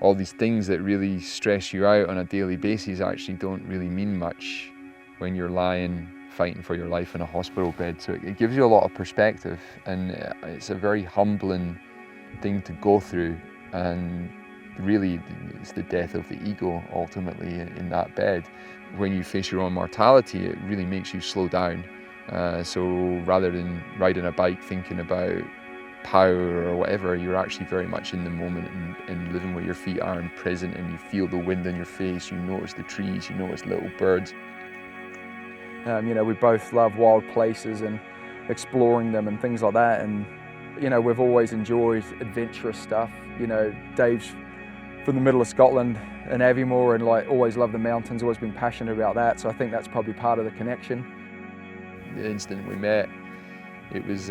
all these things that really stress you out on a daily basis actually don't really mean much when you're lying fighting for your life in a hospital bed. So it gives you a lot of perspective, and it's a very humbling thing to go through, and really it's the death of the ego ultimately in that bed. When you face your own mortality, it really makes you slow down. So rather than riding a bike thinking about power or whatever, you're actually very much in the moment and living where your feet are and present, and you feel the wind in your face, you notice the trees, you notice little birds. You know, we both love wild places and exploring them and things like that, and you know, we've always enjoyed adventurous stuff. You know, Dave's from the middle of Scotland in Aviemore, and like always loved the mountains, always been passionate about that, so I think that's probably part of the connection. The instant we met, it was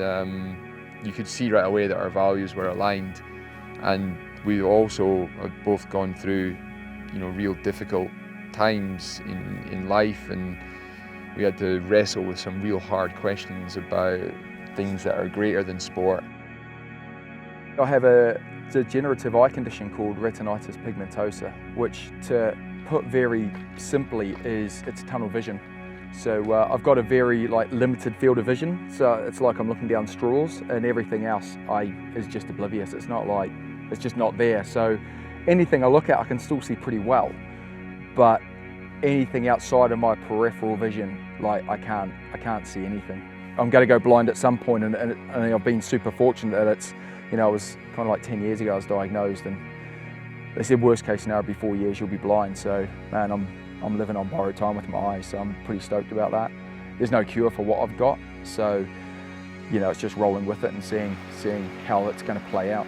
you could see right away that our values were aligned, and we also have both gone through, you know, real difficult times in life, and we had to wrestle with some real hard questions about things that are greater than sport. I have a degenerative eye condition called retinitis pigmentosa, which, to put very simply, is it's tunnel vision. So I've got a very limited field of vision, so it's like I'm looking down straws, and everything else is just oblivious. It's not like, it's just not there. So anything I look at I can still see pretty well, but anything outside of my peripheral vision, like I can't see anything. I'm going to go blind at some point, and I've been super fortunate that it's, you know, I was kind of like 10 years ago I was diagnosed, and they said worst case scenario, be 4 years you'll be blind. So man, I'm living on borrowed time with my eyes, so I'm pretty stoked about that. There's no cure for what I've got, so you know, it's just rolling with it and seeing how it's going to play out.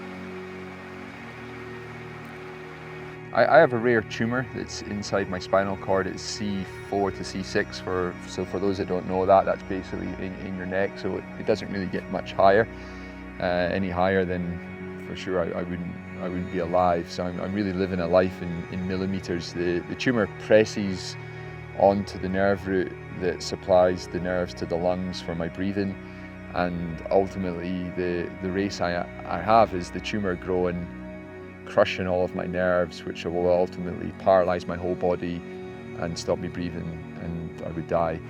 I have a rare tumour that's inside my spinal cord. It's C4 to C6. So for those that don't know that, that's basically in your neck. So it doesn't really get much higher. Any higher, then for sure I wouldn't be alive. So I'm really living a life in millimetres. The tumour presses onto the nerve root that supplies the nerves to the lungs for my breathing, and ultimately the race I have is the tumour growing, crushing all of my nerves, which will ultimately paralyse my whole body and stop me breathing, and I would die.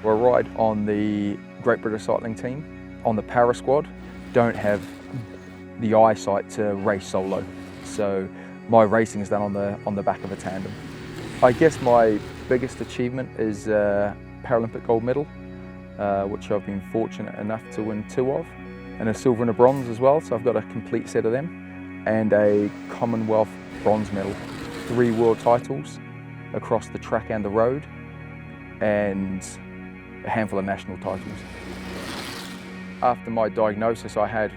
We're right on the Great British Cycling team, on the para squad. Don't have the eyesight to race solo, so my racing is done on the back of a tandem. I guess my biggest achievement is Paralympic gold medal, which I've been fortunate enough to win 2 of, and a silver and a bronze as well, so I've got a complete set of them, and a Commonwealth bronze medal, 3 world titles across the track and the road, and a handful of national titles. After my diagnosis, I had,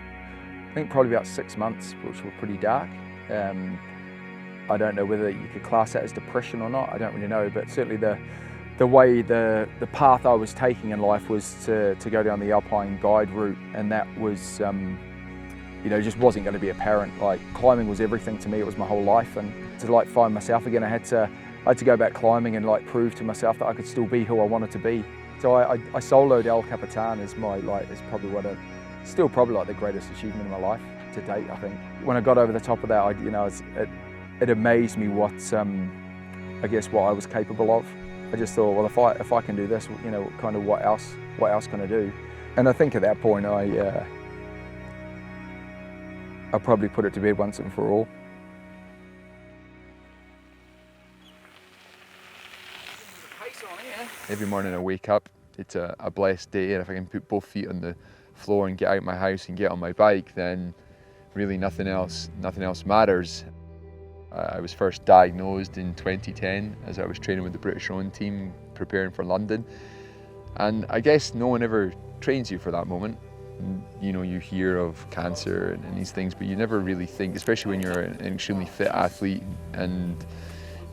I think, probably about 6 months, which were pretty dark. I don't know whether you could class that as depression or not, I don't really know, but certainly the way the path I was taking in life was to go down the alpine guide route, and that was, you know, just wasn't going to be apparent. Like, climbing was everything to me, it was my whole life, and to find myself again, I had to go back climbing and prove to myself that I could still be who I wanted to be. So I soloed El Capitan as my is probably still probably the greatest achievement in my life to date, I think. When I got over the top of that, it amazed me what I guess what I was capable of. I just thought, well, if I can do this, you know, kind of what else can I do? And I think at that point I probably put it to bed once and for all. Every morning I wake up, it's a blessed day, and if I can put both feet on the floor and get out of my house and get on my bike, then really nothing else matters. I was first diagnosed in 2010 as I was training with the British rowing team, preparing for London. And I guess no one ever trains you for that moment. You know, you hear of cancer and these things, but you never really think, especially when you're an extremely fit athlete and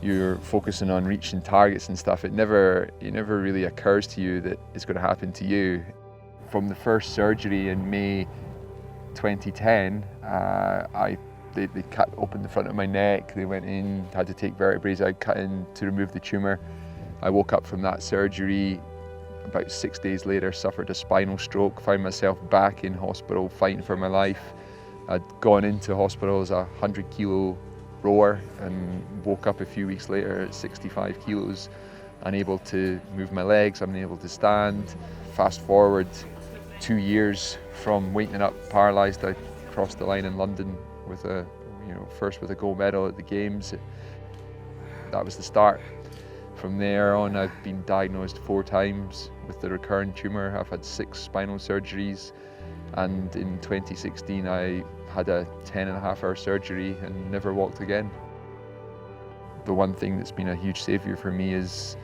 you're focusing on reaching targets and stuff, it never really occurs to you that it's going to happen to you. From the first surgery in May 2010, they cut open the front of my neck, they went in, had to take vertebrae out, cut in to remove the tumour. I woke up from that surgery, about 6 days later, suffered a spinal stroke, found myself back in hospital fighting for my life. I'd gone into hospital as a 100-kilo rower and woke up a few weeks later at 65 kilos, unable to move my legs, unable to stand. Fast forward 2 years from waking up paralysed, I crossed the line in London with first with a gold medal at the Games. That was the start. From there on, I've been diagnosed 4 times with the recurrent tumour. I've had 6 spinal surgeries, and in 2016 I had a 10.5-hour surgery and never walked again. The one thing that's been a huge saviour for me is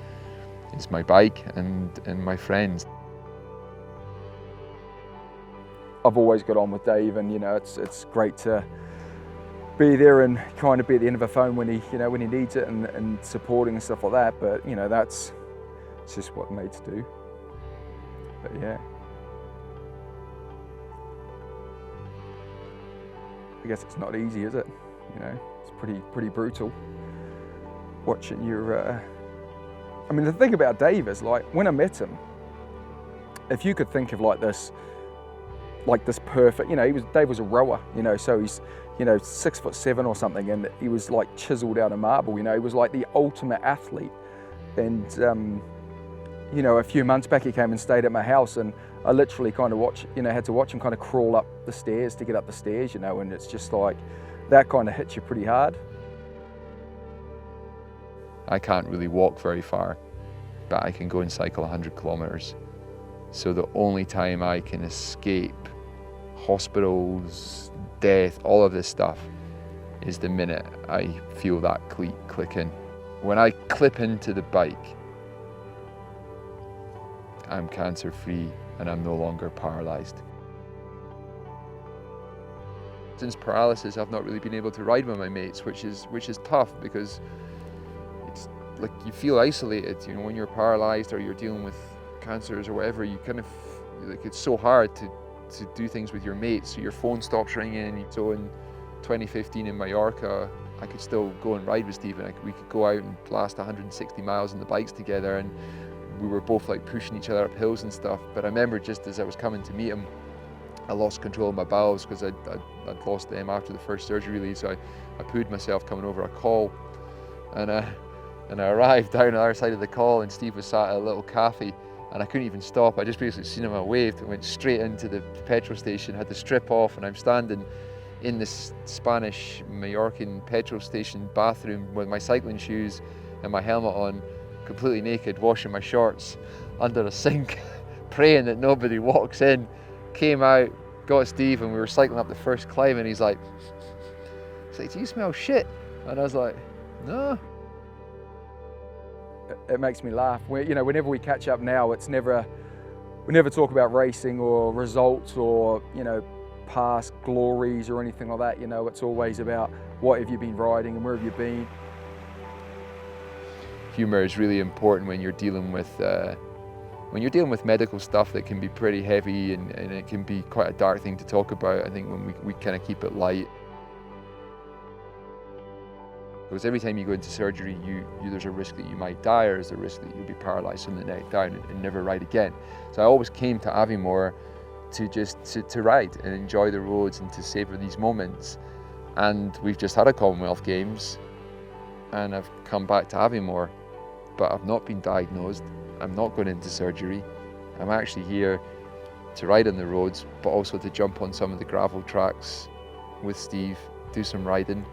my bike and my friends. I've always got on with Dave, and it's great to be there and kind of be at the end of a phone when he needs it, and supporting and stuff like that. But it's just what mates do. But yeah, I guess it's not easy, is it? It's pretty brutal watching your. I mean, the thing about Dave is, like, when I met him, if you could think of this perfect, Dave was a rower, so he's 6'7" or something, and he was like chiseled out of marble. He was like the ultimate athlete. And a few months back he came and stayed at my house, and I literally kind of had to watch him kind of crawl up the stairs to get up the stairs, and it's just like that kind of hits you pretty hard. I can't really walk very far, but I can go and cycle 100 kilometers. So the only time I can escape hospitals, death, all of this stuff, is the minute I feel that cleat click in. When I clip into the bike, I'm cancer free and I'm no longer paralysed. Since paralysis, I've not really been able to ride with my mates, which is tough, because it's like you feel isolated. When you're paralysed or you're dealing with cancers or whatever, you kind of it's so hard to do things with your mates. So your phone stops ringing. So in 2015 in Mallorca, I could still go and ride with Stephen. We could go out and blast 160 miles on the bikes together, and we were both like pushing each other up hills and stuff. But I remember just as I was coming to meet him, I lost control of my bowels because I'd lost them after the first surgery, really. So I pooed myself coming over a call, and I arrived down the other side of the call, and Steve was sat at a little cafe, and I couldn't even stop. I just basically seen him, I waved, and went straight into the petrol station, had to strip off, and I'm standing in this Spanish Mallorcan petrol station bathroom with my cycling shoes and my helmet on, completely naked, washing my shorts under a sink, praying that nobody walks in. Came out, got Steve, and we were cycling up the first climb, and he's like, "Do you smell shit?" And I was like, "No." It makes me laugh. Whenever we catch up now, we never talk about racing or results or past glories or anything like that. It's always about what have you been riding and where have you been. Humour is really important when you're dealing with medical stuff that can be pretty heavy, and it can be quite a dark thing to talk about. I think when we kind of keep it light. Because every time you go into surgery, there's a risk that you might die, or there's a risk that you'll be paralysed from the neck down and never ride again. So I always came to Aviemore to ride and enjoy the roads and to savour these moments. And we've just had a Commonwealth Games, and I've come back to Aviemore, but I've not been diagnosed. I'm not going into surgery. I'm actually here to ride on the roads, but also to jump on some of the gravel tracks with Steve, do some riding.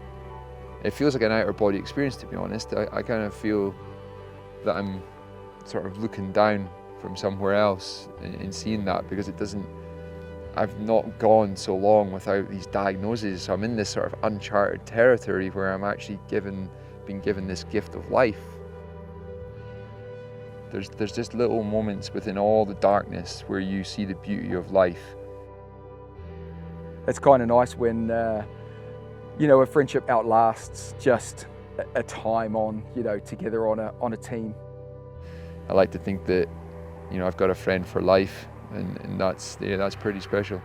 It feels like an outer body experience, to be honest. I kind of feel that I'm sort of looking down from somewhere else and seeing that, because I've not gone so long without these diagnoses. So I'm in this sort of uncharted territory where I'm actually being given this gift of life. There's just little moments within all the darkness where you see the beauty of life. It's kind of nice when a friendship outlasts just a time on together on a team. I like to think that I've got a friend for life, and that's pretty special.